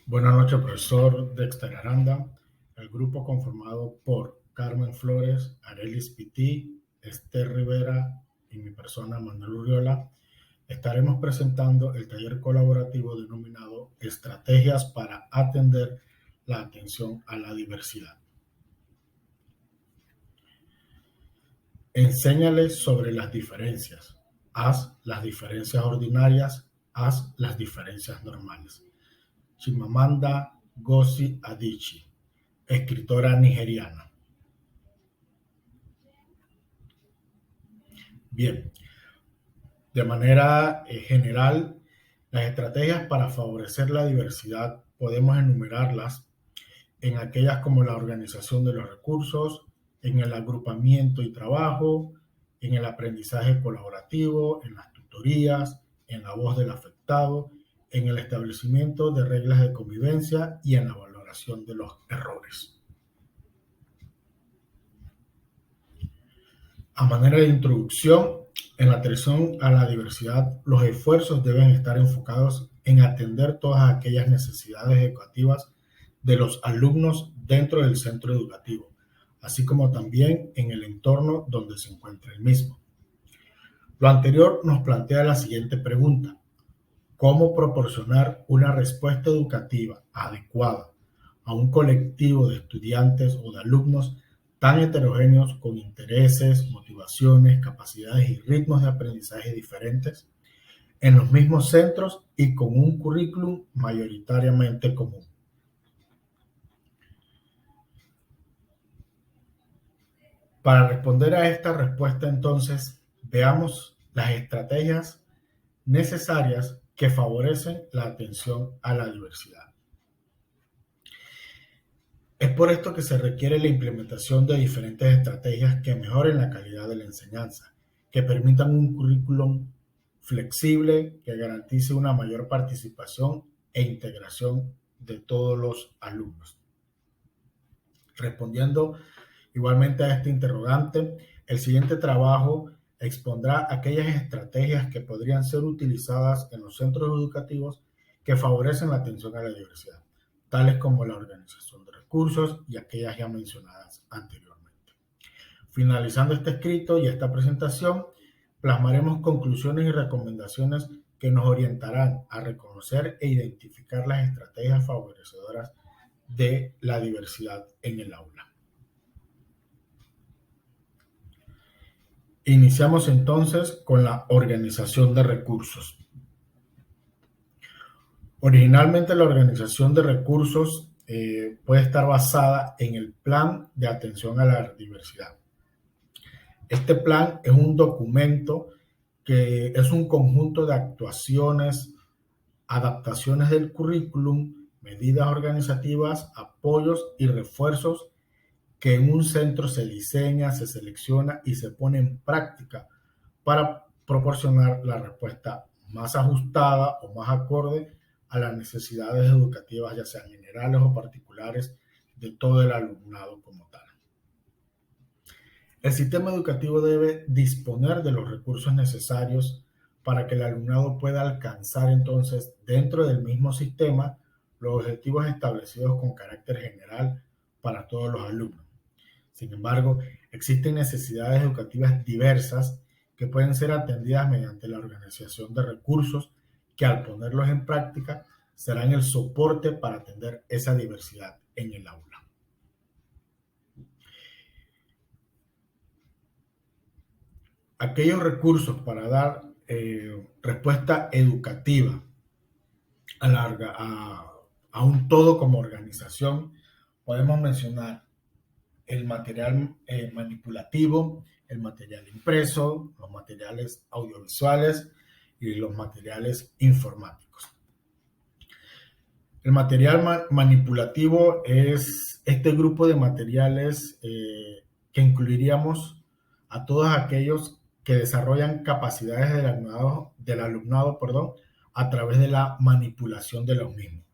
Buenas noches, profesor Dexter Aranda. El grupo conformado por Carmen Flores, Arelis Pití, Esther Rivera y mi persona Manuel Urriola estaremos presentando el taller colaborativo denominado Estrategias para atender la atención a la diversidad. Enséñales sobre las diferencias. Haz las diferencias ordinarias, haz las diferencias normales. Chimamanda Ngozi Adichie, escritora nigeriana. Bien, de manera general, las estrategias para favorecer la diversidad podemos enumerarlas en aquellas como la organización de los recursos, en el agrupamiento y trabajo, en el aprendizaje colaborativo, en las tutorías, en la voz del afectado, en el establecimiento de reglas de convivencia y en la valoración de los errores. A manera de introducción, en la atención a la diversidad, los esfuerzos deben estar enfocados en atender todas aquellas necesidades educativas de los alumnos dentro del centro educativo, así como también en el entorno donde se encuentra el mismo. Lo anterior nos plantea la siguiente pregunta: ¿cómo proporcionar una respuesta educativa adecuada a un colectivo de estudiantes o de alumnos tan heterogéneos con intereses, motivaciones, capacidades y ritmos de aprendizaje diferentes en los mismos centros y con un currículum mayoritariamente común? Para responder a esta respuesta, entonces, veamos las estrategias necesarias que favorecen la atención a la diversidad. Es por esto que se requiere la implementación de diferentes estrategias que mejoren la calidad de la enseñanza, que permitan un currículum flexible, que garantice una mayor participación e integración de todos los alumnos. Respondiendo igualmente a este interrogante, el siguiente trabajo expondrá aquellas estrategias que podrían ser utilizadas en los centros educativos que favorecen la atención a la diversidad, tales como la organización de recursos y aquellas ya mencionadas anteriormente. Finalizando este escrito y esta presentación, plasmaremos conclusiones y recomendaciones que nos orientarán a reconocer e identificar las estrategias favorecedoras de la diversidad en el aula. Iniciamos entonces con la organización de recursos. Originalmente la organización de recursos puede estar basada en el plan de atención a la diversidad. Este plan es un documento que es un conjunto de actuaciones, adaptaciones del currículum, medidas organizativas, apoyos y refuerzos que en un centro se diseña, se selecciona y se pone en práctica para proporcionar la respuesta más ajustada o más acorde a las necesidades educativas, ya sean generales o particulares, de todo el alumnado como tal. El sistema educativo debe disponer de los recursos necesarios para que el alumnado pueda alcanzar entonces dentro del mismo sistema los objetivos establecidos con carácter general para todos los alumnos. Sin embargo, existen necesidades educativas diversas que pueden ser atendidas mediante la organización de recursos que, al ponerlos en práctica, serán el soporte para atender esa diversidad en el aula. Aquellos recursos para dar respuesta educativa a un todo como organización, podemos mencionar el material manipulativo, el material impreso, los materiales audiovisuales y los materiales informáticos. El material manipulativo es este grupo de materiales que incluiríamos a todos aquellos que desarrollan capacidades del alumnado, a través de la manipulación de los mismos.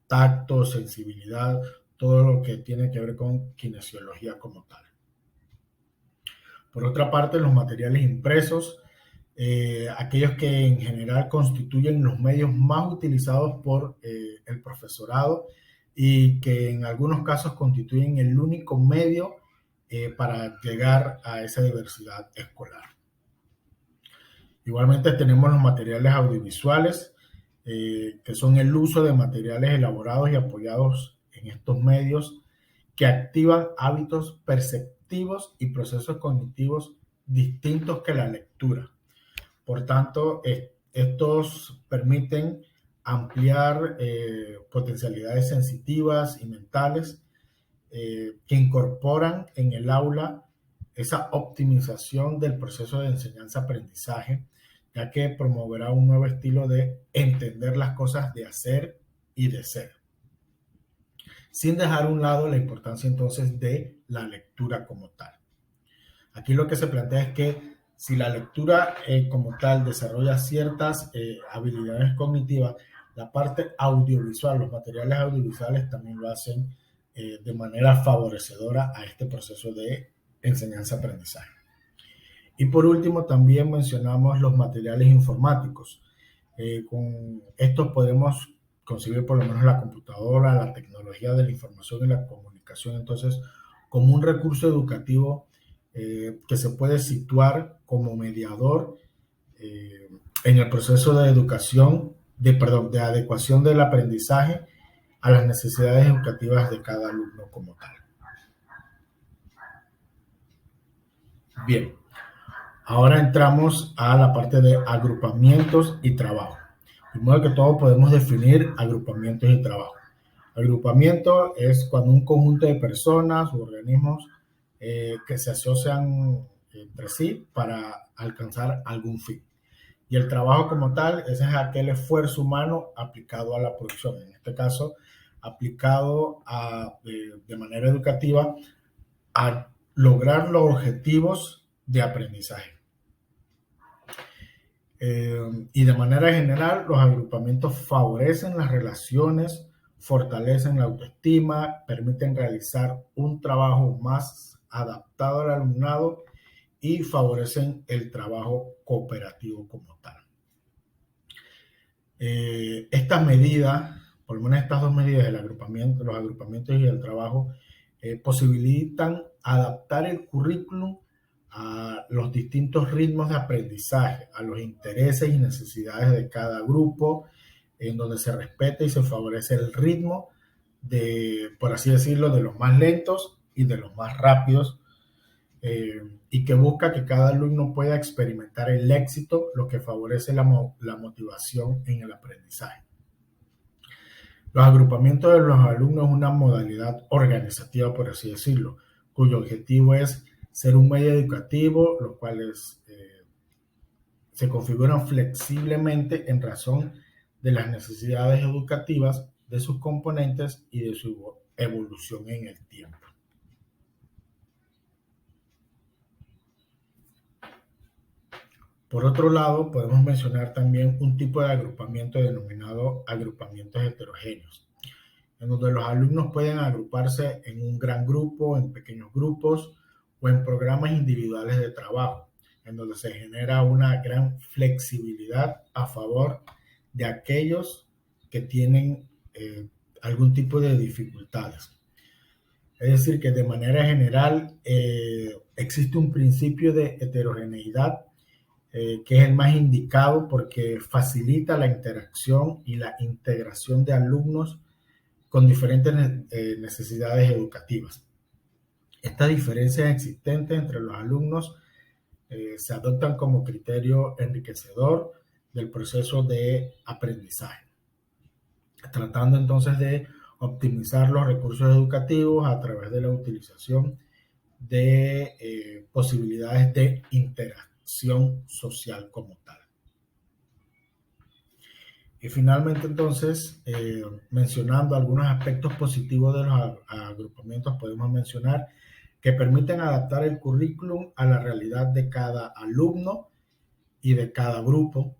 Tacto, sensibilidad, todo lo que tiene que ver con kinesiología como tal. Por otra parte, los materiales impresos aquellos que en general constituyen los medios más utilizados por el profesorado y que en algunos casos constituyen el único medio para llegar a esa diversidad escolar. Igualmente tenemos los materiales audiovisuales, que son el uso de materiales elaborados y apoyados en estos medios que activan hábitos perceptivos y procesos cognitivos distintos que la lectura. Por tanto, estos permiten ampliar potencialidades sensitivas y mentales que incorporan en el aula esa optimización del proceso de enseñanza-aprendizaje, ya que promoverá un nuevo estilo de entender las cosas, de hacer y de ser, sin dejar a un lado la importancia entonces de la lectura como tal. Aquí lo que se plantea es que si la lectura como tal desarrolla ciertas habilidades cognitivas, la parte audiovisual, los materiales audiovisuales también lo hacen de manera favorecedora a este proceso de enseñanza-aprendizaje. Y por último, también mencionamos los materiales informáticos. Con estos podemos concebir por lo menos la computadora, la tecnología de la información y la comunicación, entonces, como un recurso educativo que se puede situar como mediador en el proceso de educación, de adecuación del aprendizaje a las necesidades educativas de cada alumno como tal. Bien, ahora entramos a la parte de agrupamientos y trabajo. Primero que todo podemos definir agrupamientos y trabajo. Agrupamiento es cuando un conjunto de personas u organismos que se asocian entre sí para alcanzar algún fin. Y el trabajo como tal, ese es aquel esfuerzo humano aplicado a la producción, en este caso aplicado de manera educativa a lograr los objetivos de aprendizaje. Y de manera general, los agrupamientos favorecen las relaciones, fortalecen la autoestima, permiten realizar un trabajo más adaptado al alumnado y favorecen el trabajo cooperativo como tal. Estas medidas, por lo menos estas dos medidas, el agrupamiento, los agrupamientos y el trabajo, posibilitan adaptar el currículum a los distintos ritmos de aprendizaje, a los intereses y necesidades de cada grupo, en donde se respeta y se favorece el ritmo de, por así decirlo, de los más lentos y de los más rápidos, y que busca que cada alumno pueda experimentar el éxito, lo que favorece la motivación en el aprendizaje. Los agrupamientos de los alumnos es una modalidad organizativa, por así decirlo, cuyo objetivo es ser un medio educativo, los cuales se configuran flexiblemente en razón de las necesidades educativas de sus componentes y de su evolución en el tiempo. Por otro lado, podemos mencionar también un tipo de agrupamiento denominado agrupamientos heterogéneos, en donde los alumnos pueden agruparse en un gran grupo, en pequeños grupos o en programas individuales de trabajo, en donde se genera una gran flexibilidad a favor de aquellos que tienen algún tipo de dificultades. Es decir, que de manera general existe un principio de heterogeneidad que es el más indicado porque facilita la interacción y la integración de alumnos con diferentes necesidades educativas. Estas diferencias existentes entre los alumnos se adoptan como criterio enriquecedor del proceso de aprendizaje, tratando entonces de optimizar los recursos educativos a través de la utilización de posibilidades de interacción social como tal. Y finalmente entonces, mencionando algunos aspectos positivos de los agrupamientos, podemos mencionar que permiten adaptar el currículum a la realidad de cada alumno y de cada grupo.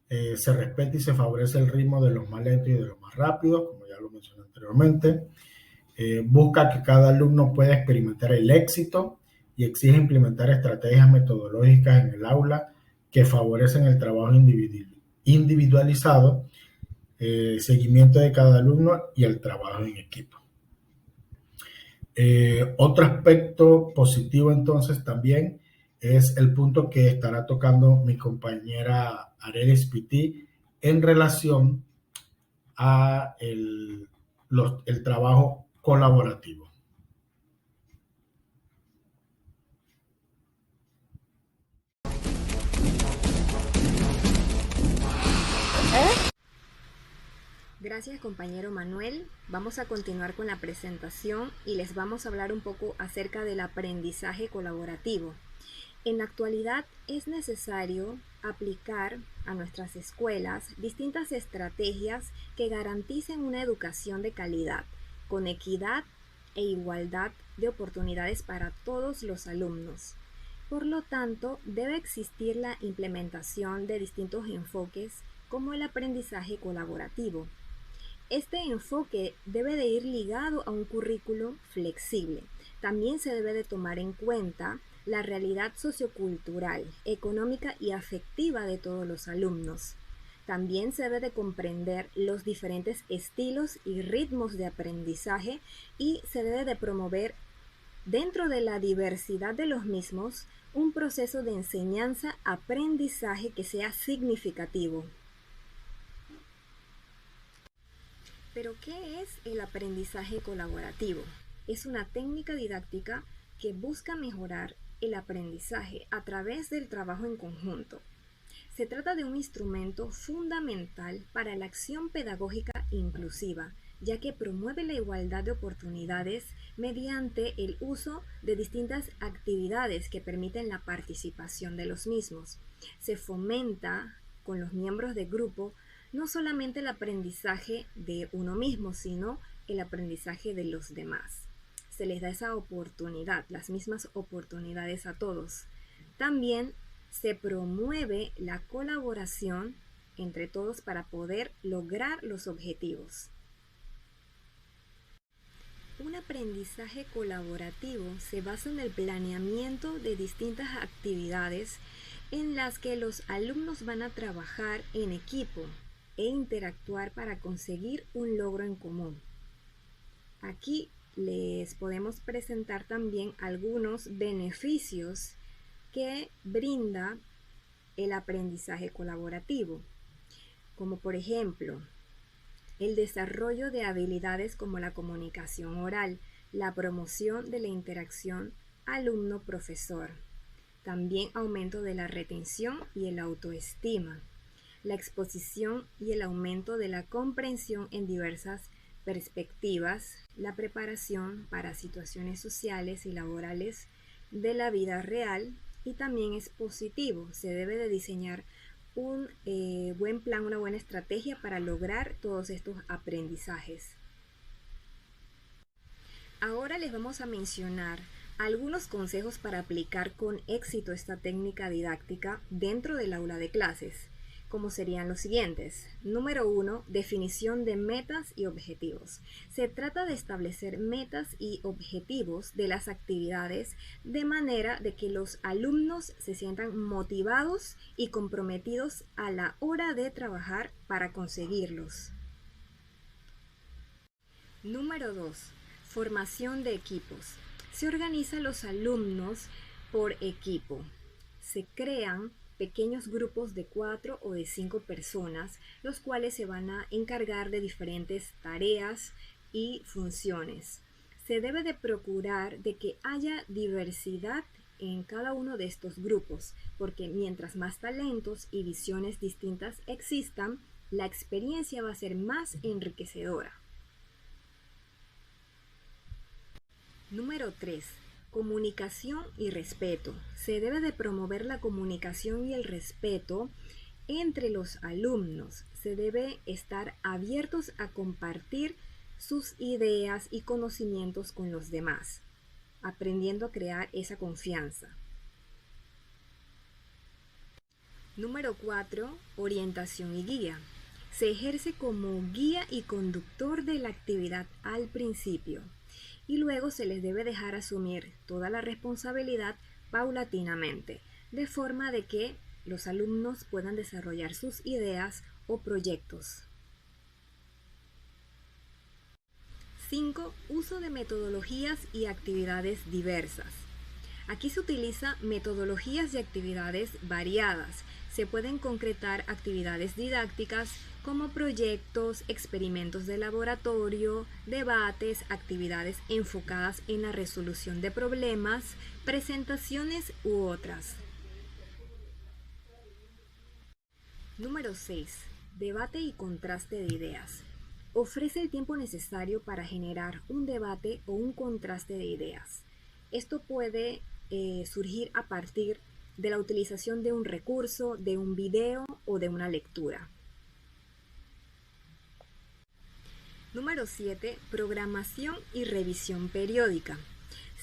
Se respeta y se favorece el ritmo de los más lentos y de los más rápidos, como ya lo mencioné anteriormente. Busca que cada alumno pueda experimentar el éxito y exige implementar estrategias metodológicas en el aula que favorecen el trabajo individualizado, seguimiento de cada alumno y el trabajo en equipo. Otro aspecto positivo entonces también es el punto que estará tocando mi compañera Arelis Pití en relación a el trabajo colaborativo. Gracias, compañero Manuel. Vamos a continuar con la presentación y les vamos a hablar un poco acerca del aprendizaje colaborativo. En la actualidad es necesario aplicar a nuestras escuelas distintas estrategias que garanticen una educación de calidad, con equidad e igualdad de oportunidades para todos los alumnos. Por lo tanto, debe existir la implementación de distintos enfoques como el aprendizaje colaborativo. Este enfoque debe de ir ligado a un currículo flexible. También se debe de tomar en cuenta la realidad sociocultural, económica y afectiva de todos los alumnos. También se debe de comprender los diferentes estilos y ritmos de aprendizaje y se debe de promover dentro de la diversidad de los mismos un proceso de enseñanza-aprendizaje que sea significativo. Pero, ¿qué es el aprendizaje colaborativo? Es una técnica didáctica que busca mejorar el aprendizaje a través del trabajo en conjunto. Se trata de un instrumento fundamental para la acción pedagógica inclusiva, ya que promueve la igualdad de oportunidades mediante el uso de distintas actividades que permiten la participación de los mismos. Se fomenta con los miembros del grupo no solamente el aprendizaje de uno mismo, sino el aprendizaje de los demás. Se les da esa oportunidad, las mismas oportunidades a todos. También se promueve la colaboración entre todos para poder lograr los objetivos. Un aprendizaje colaborativo se basa en el planeamiento de distintas actividades en las que los alumnos van a trabajar en equipo e interactuar para conseguir un logro en común. Aquí les podemos presentar también algunos beneficios que brinda el aprendizaje colaborativo, como por ejemplo el desarrollo de habilidades como la comunicación oral, la promoción de la interacción alumno-profesor, también aumento de la retención y el autoestima, la exposición y el aumento de la comprensión en diversas perspectivas, la preparación para situaciones sociales y laborales de la vida real, y también es positivo. Se debe de diseñar un buen plan, una buena estrategia para lograr todos estos aprendizajes. Ahora les vamos a mencionar algunos consejos para aplicar con éxito esta técnica didáctica dentro del aula de clases, como serían los siguientes. Número 1, definición de metas y objetivos. Se trata de establecer metas y objetivos de las actividades de manera de que los alumnos se sientan motivados y comprometidos a la hora de trabajar para conseguirlos. Número 2, formación de equipos. Se organizan los alumnos por equipo. Se crean pequeños grupos de 4 o de 5 personas, los cuales se van a encargar de diferentes tareas y funciones. Se debe de procurar de que haya diversidad en cada uno de estos grupos, porque mientras más talentos y visiones distintas existan, la experiencia va a ser más enriquecedora. Número 3. Comunicación y respeto. Se debe de promover la comunicación y el respeto entre los alumnos. Se debe estar abiertos a compartir sus ideas y conocimientos con los demás, aprendiendo a crear esa confianza. Número 4. Orientación y guía. Se ejerce como guía y conductor de la actividad al principio, y luego se les debe dejar asumir toda la responsabilidad paulatinamente, de forma de que los alumnos puedan desarrollar sus ideas o proyectos. 5. Uso de metodologías y actividades diversas. Aquí se utiliza metodologías y actividades variadas. Se pueden concretar actividades didácticas como proyectos, experimentos de laboratorio, debates, actividades enfocadas en la resolución de problemas, presentaciones u otras. Número 6. Debate y contraste de ideas. Ofrece el tiempo necesario para generar un debate o un contraste de ideas. Esto puede surgir a partir de la utilización de un recurso, de un video o de una lectura. Número 7. Programación y revisión periódica.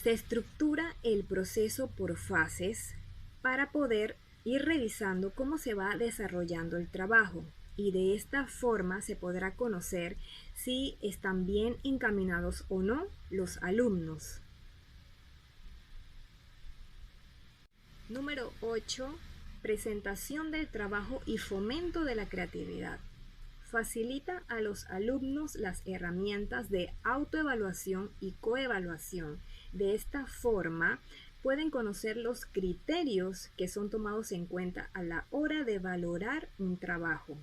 Se estructura el proceso por fases para poder ir revisando cómo se va desarrollando el trabajo, y de esta forma se podrá conocer si están bien encaminados o no los alumnos. Número 8. Presentación del trabajo y fomento de la creatividad. Facilita a los alumnos las herramientas de autoevaluación y coevaluación. De esta forma, pueden conocer los criterios que son tomados en cuenta a la hora de valorar un trabajo.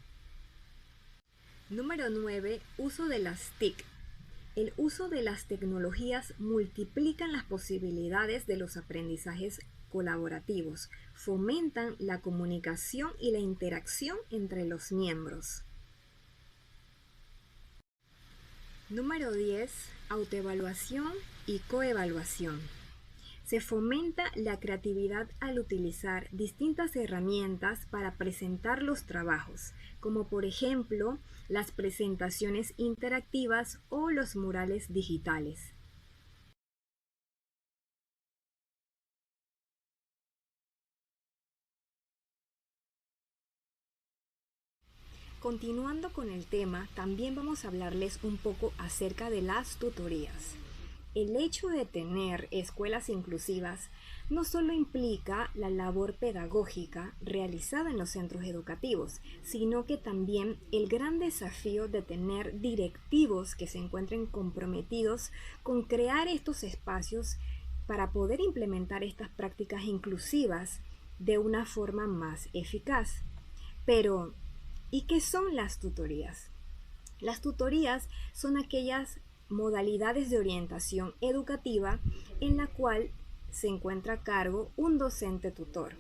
Número 9. Uso de las TIC. El uso de las tecnologías multiplican las posibilidades de los aprendizajes colaborativos, fomentan la comunicación y la interacción entre los miembros. Número 10. Autoevaluación y coevaluación. Se fomenta la creatividad al utilizar distintas herramientas para presentar los trabajos, como por ejemplo las presentaciones interactivas o los murales digitales. Continuando con el tema, también vamos a hablarles un poco acerca de las tutorías. El hecho de tener escuelas inclusivas no solo implica la labor pedagógica realizada en los centros educativos, sino que también el gran desafío de tener directivos que se encuentren comprometidos con crear estos espacios para poder implementar estas prácticas inclusivas de una forma más eficaz. Pero, ¿y qué son las tutorías? Las tutorías son aquellas modalidades de orientación educativa en la cual se encuentra a cargo un docente tutor.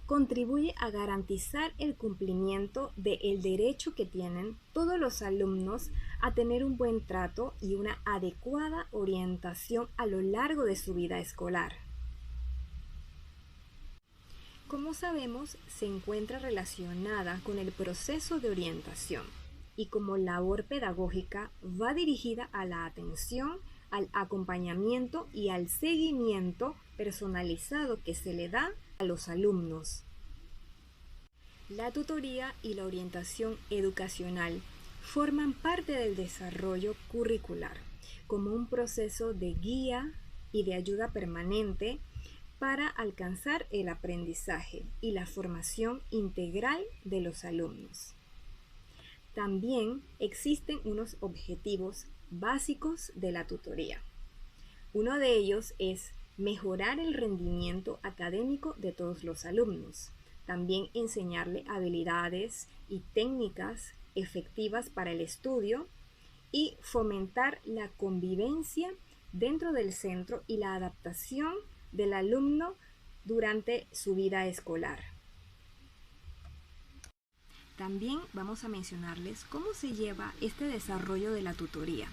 Contribuye a garantizar el cumplimiento del derecho que tienen todos los alumnos a tener un buen trato y una adecuada orientación a lo largo de su vida escolar. Como sabemos, se encuentra relacionada con el proceso de orientación y como labor pedagógica va dirigida a la atención, al acompañamiento y al seguimiento personalizado que se le da a los alumnos. La tutoría y la orientación educacional forman parte del desarrollo curricular como un proceso de guía y de ayuda permanente para alcanzar el aprendizaje y la formación integral de los alumnos. También existen unos objetivos básicos de la tutoría. Uno de ellos es mejorar el rendimiento académico de todos los alumnos. También enseñarle habilidades y técnicas efectivas para el estudio y fomentar la convivencia dentro del centro y la adaptación del alumno durante su vida escolar. También vamos a mencionarles cómo se lleva este desarrollo de la tutoría.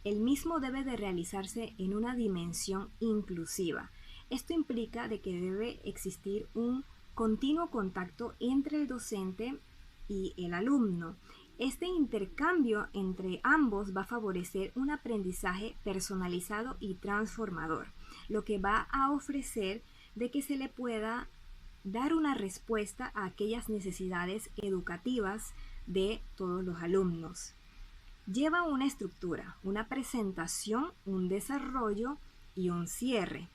El mismo debe de realizarse en una dimensión inclusiva. Esto implica de que debe existir un continuo contacto entre el docente y el alumno. Este intercambio entre ambos va a favorecer un aprendizaje personalizado y transformador, lo que va a ofrecer de que se le pueda dar una respuesta a aquellas necesidades educativas de todos los alumnos. Lleva una estructura, una presentación, un desarrollo y un cierre.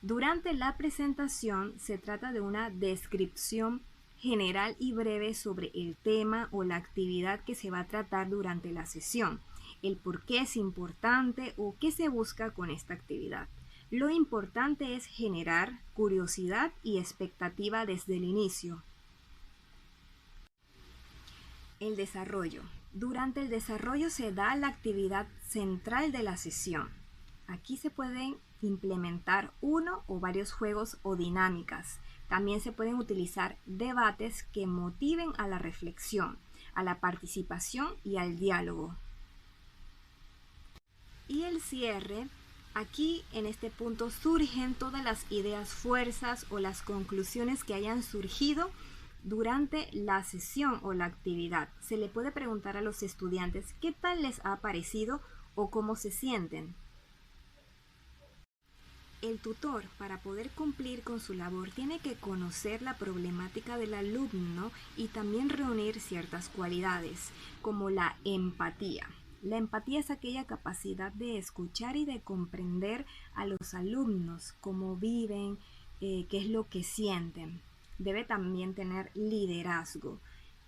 Durante la presentación se trata de una descripción general y breve sobre el tema o la actividad que se va a tratar durante la sesión, el por qué es importante o qué se busca con esta actividad. Lo importante es generar curiosidad y expectativa desde el inicio. El desarrollo. Durante el desarrollo se da la actividad central de la sesión. Aquí se pueden implementar uno o varios juegos o dinámicas. También se pueden utilizar debates que motiven a la reflexión, a la participación y al diálogo. Y el cierre. Aquí en este punto surgen todas las ideas, fuerzas o las conclusiones que hayan surgido durante la sesión o la actividad. Se le puede preguntar a los estudiantes qué tal les ha parecido o cómo se sienten. El tutor, para poder cumplir con su labor, tiene que conocer la problemática del alumno y también reunir ciertas cualidades, como la empatía. La empatía es aquella capacidad de escuchar y de comprender a los alumnos, cómo viven, qué es lo que sienten. Debe también tener liderazgo.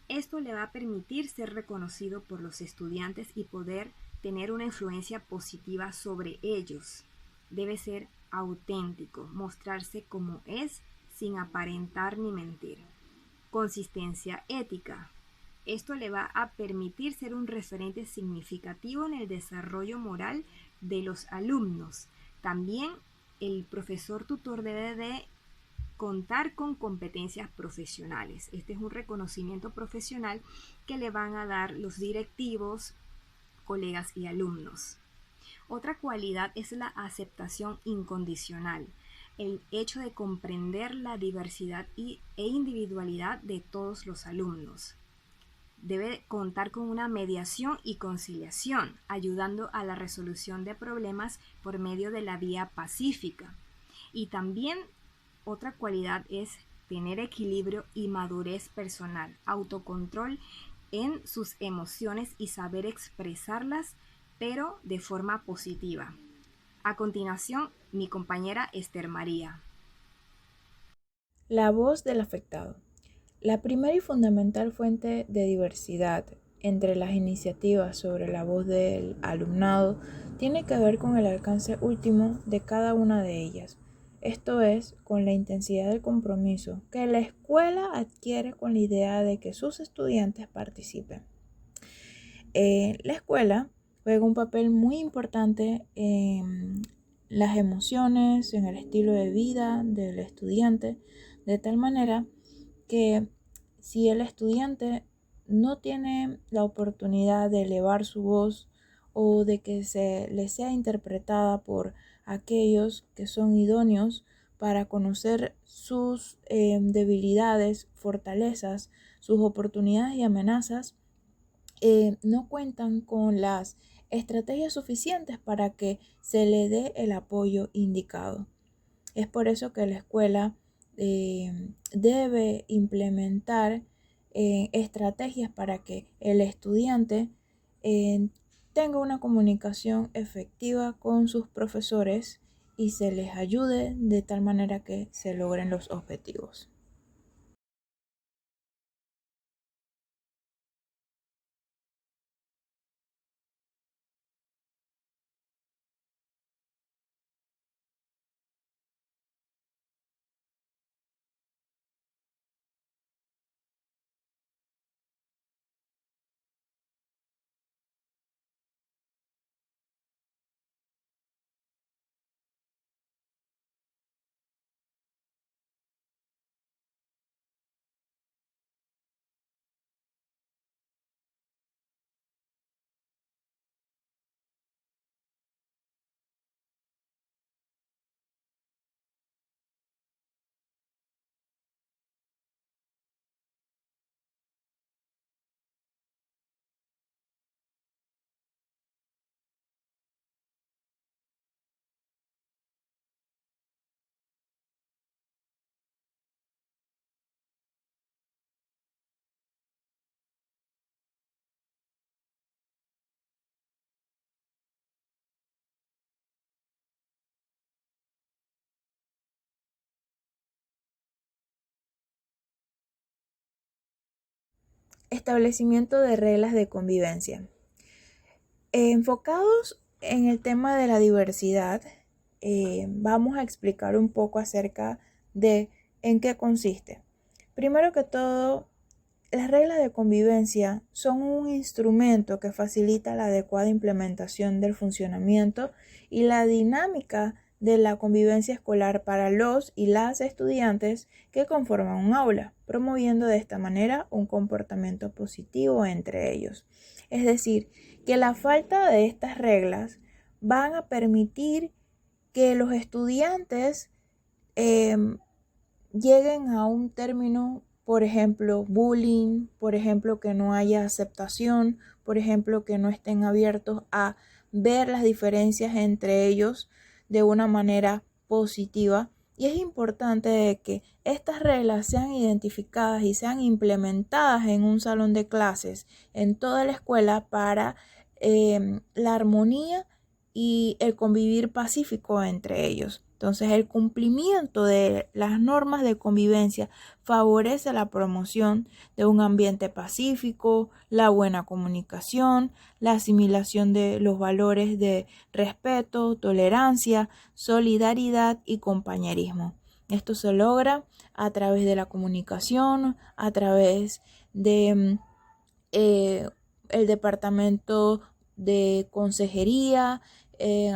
Esto le va a permitir ser reconocido por los estudiantes y poder tener una influencia positiva sobre ellos. Debe ser auténtico, mostrarse como es sin aparentar ni mentir. Consistencia ética. Esto le va a permitir ser un referente significativo en el desarrollo moral de los alumnos. También el profesor tutor debe de contar con competencias profesionales. Este es un reconocimiento profesional que le van a dar los directivos, colegas y alumnos. Otra cualidad es la aceptación incondicional, el hecho de comprender la diversidad e individualidad de todos los alumnos. Debe contar con una mediación y conciliación, ayudando a la resolución de problemas por medio de la vía pacífica. Y también otra cualidad es tener equilibrio y madurez personal, autocontrol en sus emociones y saber expresarlas, pero de forma positiva. A continuación, mi compañera Esther María. La voz del afectado. La primera y fundamental fuente de diversidad entre las iniciativas sobre la voz del alumnado tiene que ver con el alcance último de cada una de ellas, esto es, con la intensidad del compromiso que la escuela adquiere con la idea de que sus estudiantes participen. La escuela juega un papel muy importante en las emociones, en el estilo de vida del estudiante, de tal manera que si el estudiante no tiene la oportunidad de elevar su voz o de que se le sea interpretada por aquellos que son idóneos para conocer sus debilidades, fortalezas, sus oportunidades y amenazas, no cuentan con las estrategias suficientes para que se le dé el apoyo indicado. Es por eso que la escuela debe implementar estrategias para que el estudiante tenga una comunicación efectiva con sus profesores y se les ayude de tal manera que se logren los objetivos. establecimiento de reglas de convivencia. Enfocados en el tema de la diversidad, vamos a explicar un poco acerca de en qué consiste. Primero que todo, las reglas de convivencia son un instrumento que facilita la adecuada implementación del funcionamiento y la dinámica de la convivencia escolar para los y las estudiantes que conforman un aula, promoviendo de esta manera un comportamiento positivo entre ellos. Es decir, que la falta de estas reglas van a permitir que los estudiantes lleguen a un término, por ejemplo, bullying, por ejemplo, que no haya aceptación, por ejemplo, que no estén abiertos a ver las diferencias entre ellos de una manera positiva. Y es importante que estas reglas sean identificadas y sean implementadas en un salón de clases en toda la escuela para la armonía y el convivir pacífico entre ellos. Entonces, el cumplimiento de las normas de convivencia favorece la promoción de un ambiente pacífico, la buena comunicación, la asimilación de los valores de respeto, tolerancia, solidaridad y compañerismo. Esto se logra a través de la comunicación, a través de el departamento de consejería,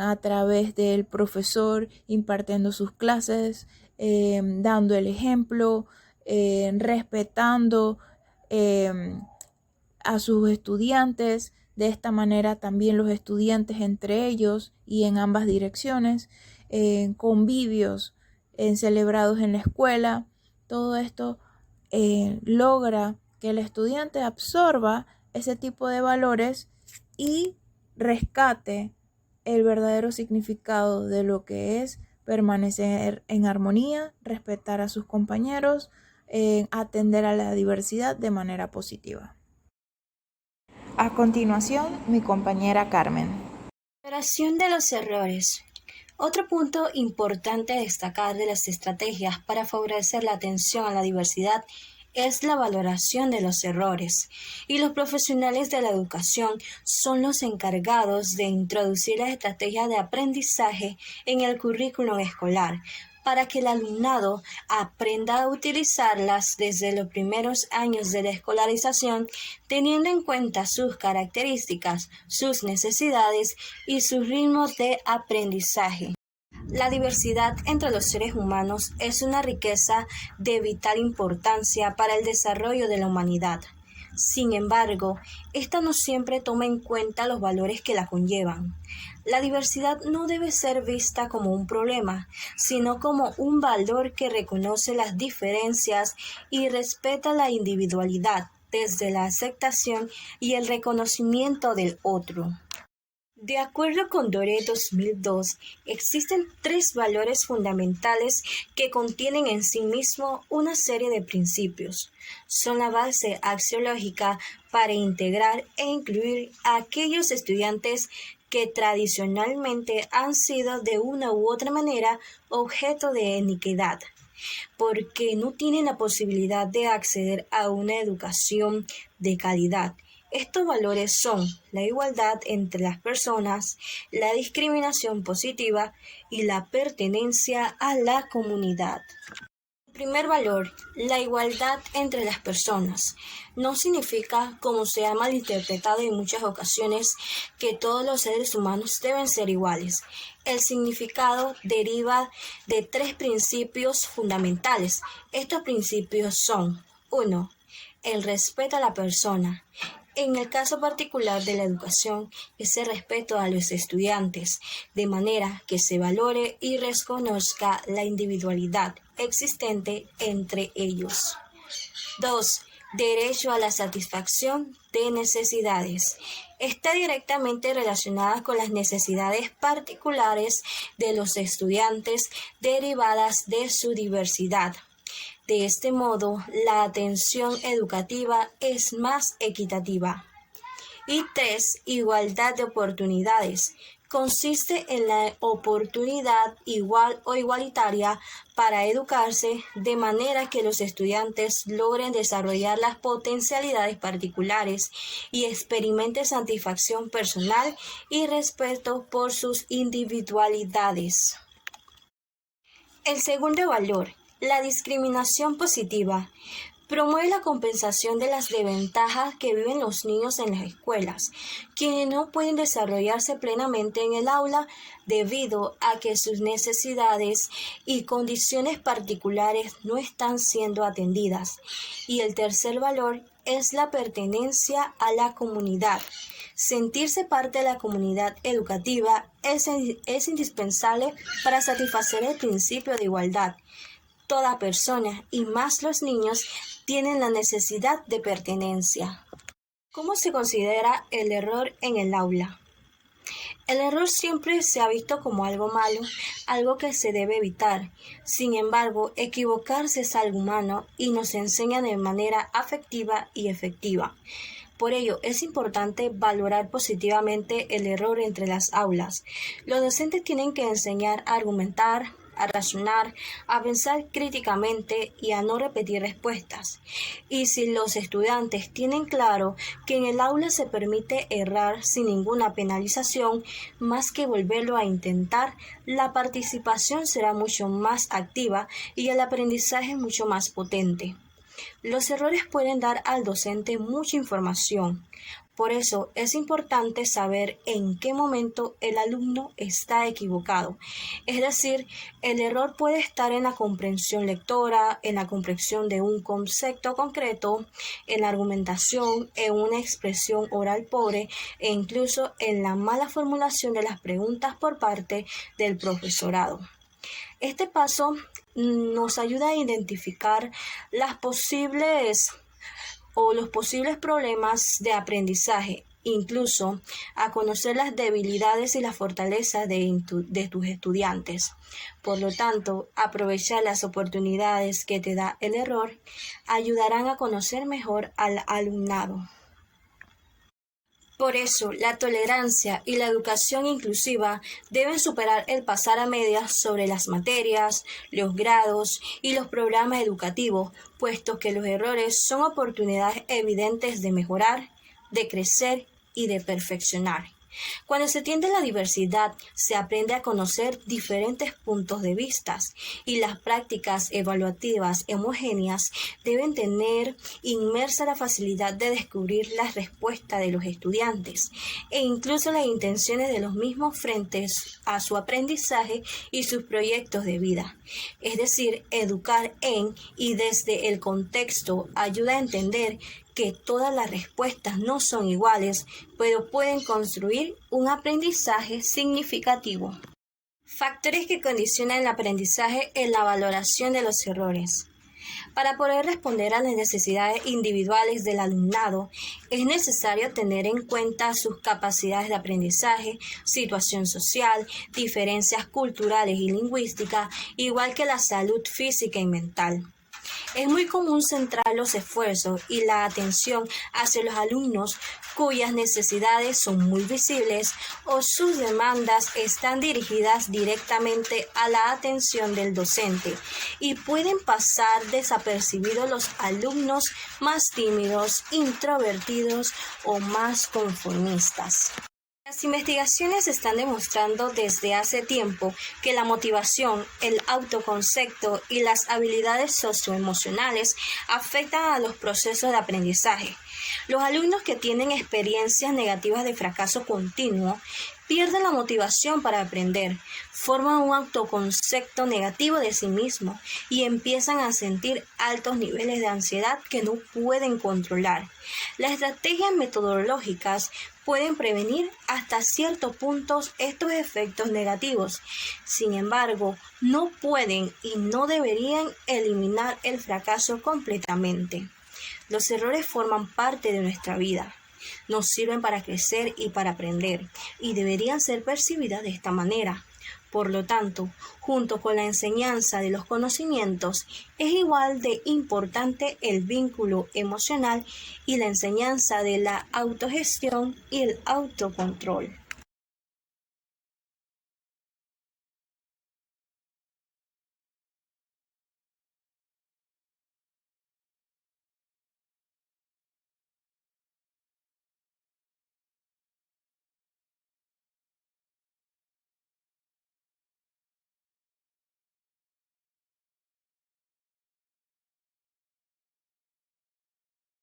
a través del profesor impartiendo sus clases, dando el ejemplo, respetando a sus estudiantes. De esta manera también los estudiantes entre ellos y en ambas direcciones, convivios celebrados en la escuela. Todo esto logra que el estudiante absorba ese tipo de valores y rescate el verdadero significado de lo que es permanecer en armonía, respetar a sus compañeros, atender a la diversidad de manera positiva. A continuación, mi compañera Carmen. Toleración de los errores. Otro punto importante a destacar de las estrategias para favorecer la atención a la diversidad es la valoración de los errores, y los profesionales de la educación son los encargados de introducir las estrategias de aprendizaje en el currículum escolar para que el alumnado aprenda a utilizarlas desde los primeros años de la escolarización, teniendo en cuenta sus características, sus necesidades y sus ritmos de aprendizaje. La diversidad entre los seres humanos es una riqueza de vital importancia para el desarrollo de la humanidad. Sin embargo, esta no siempre toma en cuenta los valores que la conllevan. La diversidad no debe ser vista como un problema, sino como un valor que reconoce las diferencias y respeta la individualidad desde la aceptación y el reconocimiento del otro. De acuerdo con Dore 2002, existen 3 valores fundamentales que contienen en sí mismo una serie de principios. Son la base axiológica para integrar e incluir a aquellos estudiantes que tradicionalmente han sido de una u otra manera objeto de iniquidad, porque no tienen la posibilidad de acceder a una educación de calidad. Estos valores son la igualdad entre las personas, la discriminación positiva y la pertenencia a la comunidad. Primer valor, la igualdad entre las personas. No significa, como se ha malinterpretado en muchas ocasiones, que todos los seres humanos deben ser iguales. El significado deriva de 3 principios fundamentales. Estos principios son: 1. El respeto a la persona. En el caso particular de la educación, ese respeto a los estudiantes, de manera que se valore y reconozca la individualidad existente entre ellos. 2. Derecho a la satisfacción de necesidades. Está directamente relacionada con las necesidades particulares de los estudiantes derivadas de su diversidad. De este modo, la atención educativa es más equitativa. Y 3. Igualdad de oportunidades. consiste en la oportunidad igual o igualitaria para educarse de manera que los estudiantes logren desarrollar las potencialidades particulares y experimenten satisfacción personal y respeto por sus individualidades. El segundo valor, la discriminación positiva, promueve la compensación de las desventajas que viven los niños en las escuelas, quienes no pueden desarrollarse plenamente en el aula debido a que sus necesidades y condiciones particulares no están siendo atendidas. Y el tercer valor es la pertenencia a la comunidad. Sentirse parte de la comunidad educativa es indispensable para satisfacer el principio de igualdad. Toda persona, y más los niños, tienen la necesidad de pertenencia. ¿Cómo se considera el error en el aula? El error siempre se ha visto como algo malo, algo que se debe evitar. Sin embargo, equivocarse es algo humano y nos enseña de manera afectiva y efectiva. Por ello, es importante valorar positivamente el error entre las aulas. Los docentes tienen que enseñar a argumentar, a razonar, a pensar críticamente y a no repetir respuestas. Y si los estudiantes tienen claro que en el aula se permite errar sin ninguna penalización, más que volverlo a intentar, la participación será mucho más activa y el aprendizaje mucho más potente. Los errores pueden dar al docente mucha información. Por eso es importante saber en qué momento el alumno está equivocado. Es decir, el error puede estar en la comprensión lectora, en la comprensión de un concepto concreto, en la argumentación, en una expresión oral pobre e incluso en la mala formulación de las preguntas por parte del profesorado. Este paso nos ayuda a identificar los posibles problemas de aprendizaje, incluso a conocer las debilidades y las fortalezas de tus estudiantes. Por lo tanto, aprovechar las oportunidades que te da el error ayudarán a conocer mejor al alumnado. Por eso, la tolerancia y la educación inclusiva deben superar el pasar a medias sobre las materias, los grados y los programas educativos, puesto que los errores son oportunidades evidentes de mejorar, de crecer y de perfeccionar. Cuando se atiende la diversidad, se aprende a conocer diferentes puntos de vista y las prácticas evaluativas homogéneas deben tener inmersa la facilidad de descubrir las respuestas de los estudiantes e incluso las intenciones de los mismos frente a su aprendizaje y sus proyectos de vida. Es decir, educar en y desde el contexto ayuda a entender que todas las respuestas no son iguales, pero pueden construir un aprendizaje significativo. Factores que condicionan el aprendizaje en la valoración de los errores. Para poder responder a las necesidades individuales del alumnado, es necesario tener en cuenta sus capacidades de aprendizaje, situación social, diferencias culturales y lingüísticas, igual que la salud física y mental. Es muy común centrar los esfuerzos y la atención hacia los alumnos cuyas necesidades son muy visibles o sus demandas están dirigidas directamente a la atención del docente y pueden pasar desapercibidos los alumnos más tímidos, introvertidos o más conformistas. Las investigaciones están demostrando desde hace tiempo que la motivación, el autoconcepto y las habilidades socioemocionales afectan a los procesos de aprendizaje. Los alumnos que tienen experiencias negativas de fracaso continuo pierden la motivación para aprender, forman un autoconcepto negativo de sí mismos y empiezan a sentir altos niveles de ansiedad que no pueden controlar. Las estrategias metodológicas pueden prevenir hasta ciertos puntos estos efectos negativos. Sin embargo, no pueden y no deberían eliminar el fracaso completamente. Los errores forman parte de nuestra vida. Nos sirven para crecer y para aprender, y deberían ser percibidas de esta manera. Por lo tanto, junto con la enseñanza de los conocimientos, es igual de importante el vínculo emocional y la enseñanza de la autogestión y el autocontrol.